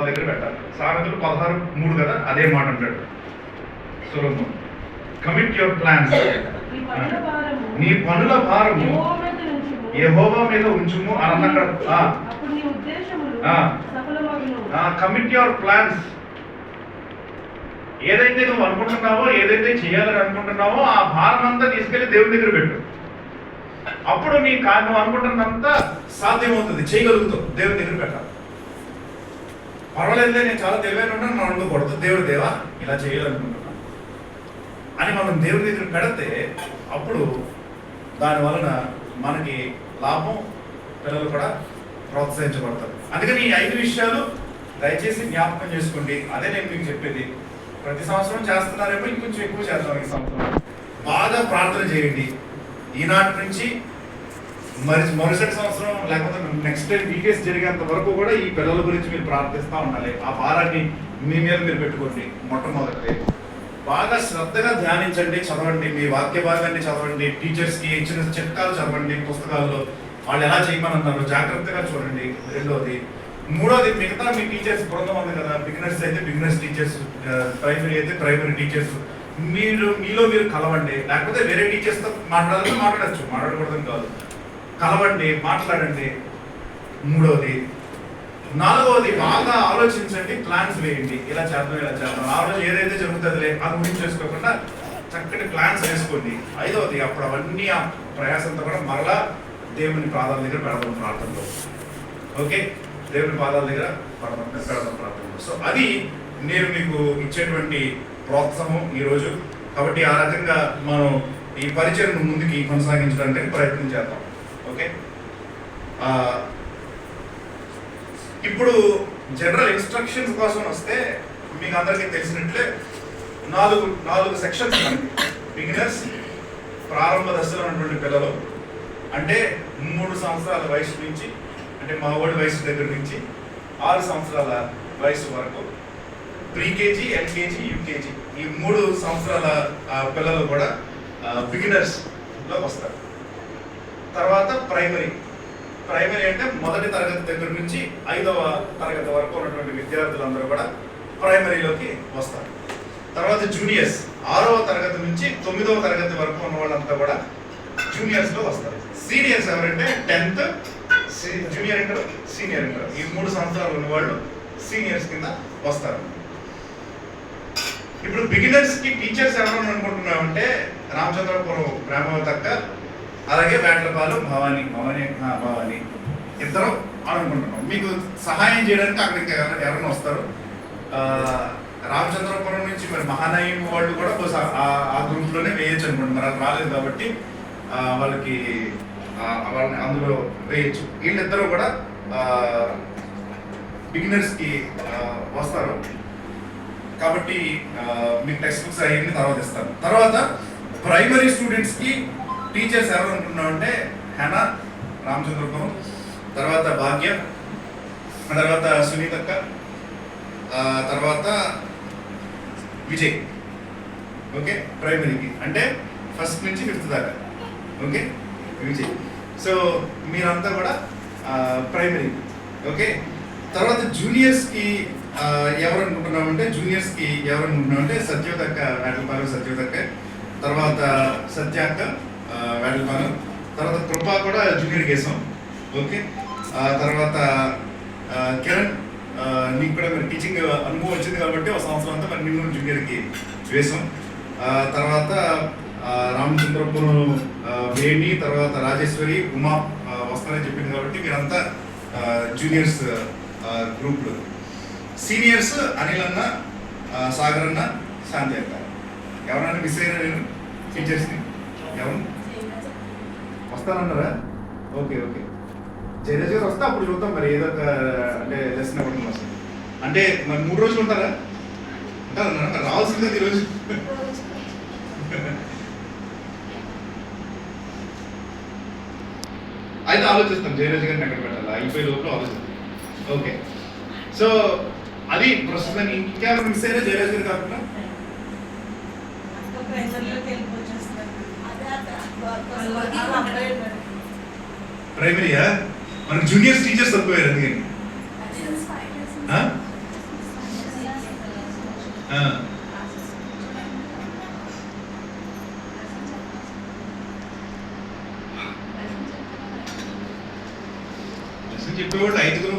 దగ్గర పెట్టాలి. సామెతలు 16:3 కదా, అదే మాట అంటాడు సొలొమోను. కమిట్ యువర్ ప్లాన్స్, నీ పనుల భారము యెహోవా మీద ఉంచుము అని అక్కడ. కమిట్ యువర్ ప్లాన్స్, ఏదైతే నువ్వు అనుకుంటున్నావో, ఏదైతే చేయాలని అనుకుంటున్నావో ఆ భారం అంతా తీసుకెళ్లి దేవుని దగ్గర పెట్టు. అప్పుడు నీ నువ్వు అనుకుంటున్నంతా సాధ్యమవుతుంది, చేయగలుగుతావు. దేవుని దగ్గర పెట్టాలి. పర్వాలేదులే, నేను చాలా తెలివైన ఉన్నాను మనం అనుకోకూడదు. దేవుడు దేవా ఇలా చేయాలనుకుంటున్నాను అని మనం దేవుడి దగ్గర పెడితే అప్పుడు దాని వలన మనకి లాభం, పిల్లలు కూడా ప్రోత్సహించబడతారు. అందుకని ఈ 5 విషయాలు దయచేసి జ్ఞాపకం చేసుకోండి. అదే నేను మీకు చెప్పేది. ప్రతి సంవత్సరం చేస్తున్నారేమో, ఇంకొంచెం ఎక్కువ చేద్దాం ఈ సంవత్సరం. బాగా ప్రార్థన చేయండి. ఈనాటి నుంచి మరుసటి సంవత్సరం లేకపోతే నెక్స్ట్ టైం వీకేస్ జరిగేంత వరకు కూడా ఈ పిల్లల గురించి మీరు ప్రార్థిస్తూ ఉండాలి. ఆ భారాన్ని మీ మీద మీరు పెట్టుకోండి. మొట్టమొదటి బాగా శ్రద్ధగా ధ్యానించండి, చదవండి, మీ వాక్య భాగాన్ని చదవండి, టీచర్స్కి ఇచ్చిన చిట్కాలు చదవండి, పుస్తకాల్లో వాళ్ళు ఎలా చేయమన్నారు జాగ్రత్తగా చూడండి. రెండోది. మూడోది, మిగతా మీ టీచర్స్ బృందం ఉంది కదా, బిగినర్స్ అయితే బిగినర్స్ టీచర్స్, ప్రైమరీ అయితే ప్రైమరీ టీచర్స్, మీలో మీరు కలవండి. లేకపోతే వేరే టీచర్స్తో మాట్లాడాలంటే మాట్లాడచ్చు, మాట్లాడకూడదని కాదు, కలవండి, మాట్లాడండి. మూడోది. నాలుగవది, బాగా ఆలోచించండి, ప్లాన్స్ వేయండి. ఇలా చేద్దాం. ఆ రోజు ఏదైతే జరుగుతుందిలే అది గురించి చేసుకోకుండా చక్కటి ప్లాన్స్ వేసుకోండి. ఐదవది, అప్పుడు అవన్నీ ఆ ప్రయాసంతో కూడా మరలా దేవుని పాదాల దగ్గర పెడదాం ప్రార్థనలో. ఓకే, దేవుని పాదాల దగ్గర పెడదాం ప్రార్థనలో. సో అది నేను మీకు ఇచ్చేటువంటి ప్రోత్సాహం ఈరోజు. కాబట్టి ఆ రకంగా మనం ఈ పరిచయం ముందుకి కొనసాగించడానికి ప్రయత్నం చేద్దాం. ఓకే, ఇప్పుడు జనరల్ ఇన్స్ట్రక్షన్స్ కోసం వస్తే మీకు అందరికీ తెలిసినట్లే నాలుగు సెక్షన్స్ ఉన్నాయి. బిగినర్స్, ప్రారంభ దశలో ఉన్నటువంటి పిల్లలు, అంటే 3 సంవత్సరాల వయసు నుంచి, అంటే మా వాడి వయసు దగ్గర నుంచి 6 సంవత్సరాల వయసు వరకు, ప్రీకేజీ, ఎల్కేజీ, యూకేజీ, ఈ 3 సంవత్సరాల పిల్లలు కూడా బిగినర్స్లో వస్తారు. తర్వాత ప్రైమరీ అంటే మొదటి తరగతి దగ్గర నుంచి 5వ తరగతి వరకు ఉన్నటువంటి విద్యార్థులందరూ కూడా ప్రైమరీలోకి వస్తారు. తర్వాత జూనియర్స్, 6వ తరగతి నుంచి 9వ తరగతి వరకు ఉన్న వాళ్ళంతా కూడా జూనియర్స్లో వస్తారు. సీనియర్స్ ఎవరంటే 10th, junior inter, senior inter, ఈ 3 సంవత్సరాలు ఉన్నవాళ్ళు సీనియర్స్ కింద వస్తారు. ఇప్పుడు బిగినర్స్కి టీచర్స్ ఎవరు అనుకుంటున్నామంటే రామచంద్రపురం ప్రేమవతక్క, అలాగే వేటలపాలెం భవానీ ఇద్దరు అనుకుంటున్నాం. మీకు సహాయం చేయడానికి అక్కడికి ఎవరైనా వస్తారు. రామచంద్రపురం నుంచి మరి మహానయం వాళ్ళు కూడా ఆ గ్రూప్లోనే వేయచ్చు అనుకుంటున్నారు. అది రాలేదు కాబట్టి వాళ్ళని అందులో వేయచ్చు. వీళ్ళిద్దరూ కూడా బిగినర్స్కి వస్తారు. కాబట్టి మీకు టెక్స్ట్ బుక్స్ అయ్యింది తర్వాత ఇస్తాను. తర్వాత ప్రైమరీ స్టూడెంట్స్కి టీచర్స్ ఎవరు అనుకున్నామంటే హెనా, రామచంద్రపురం, తర్వాత భాగ్య, తర్వాత సునీతక్క, తర్వాత విజయ్. ఓకే, ప్రైమరీకి అంటే 1st నుంచి 5th దాకా. ఓకే, విజయ్. సో మీరంతా కూడా ప్రైమరీ. ఓకే, తర్వాత జూనియర్స్కి ఎవరు అనుకుంటున్నామంటే సత్యోదక్క, వేటలపాలెం సత్యోదక్క, తర్వాత సత్యాక్క, వేటలపాలెం, తర్వాత కృపా కూడా జూనియర్ కేసాం. ఓకే, తర్వాత కిరణ్, నీకు కూడా మరి టీచింగ్ అనుభవం వచ్చింది కాబట్టి ఒక సంవత్సరం అంతా మరి నిన్ను జూనియర్కి వేసాం. తర్వాత రామచంద్రపురం వేణి, తర్వాత రాజేశ్వరి, ఉమా వస్తారని చెప్పింది కాబట్టి మీరంతా జూనియర్స్ గ్రూప్లో. సీనియర్స్ అనిల్ అన్న, సాగర్ అన్న, శాంతి అక్క. ఎవరన్నా మిస్ అయ్యారా నేను టీచర్స్ని? ఎవరు వస్తానన్నారా? ఓకే, జయరాజ్ గారు వస్తే అప్పుడు చూద్దాం మరి ఏదో ఒక అంటే లెసన్ ఇవ్వడం వస్తుంది. అంటే మరి 3 రోజులు ఉంటారా? ఉంటారన్నారా? రావాల్సిందే ఈరోజు. అయితే ఆలోచిస్తాం జయరాజ్ గారిని ఎక్కడ పెట్టాలి, అయిపోయే లోపల ఆలోచిస్తాం. ఓకే, సో అది ప్రస్తుతం. ఇంకేమైనా మిస్ అయినా జయరాజ్ గారు కాకుండా ప్రైమరీయా? మనకు జూనియర్స్ టీచర్స్ తక్కువ. అందుకని ఆ, లెసన్ చెప్పేవాళ్ళు 5 ఐదుగురు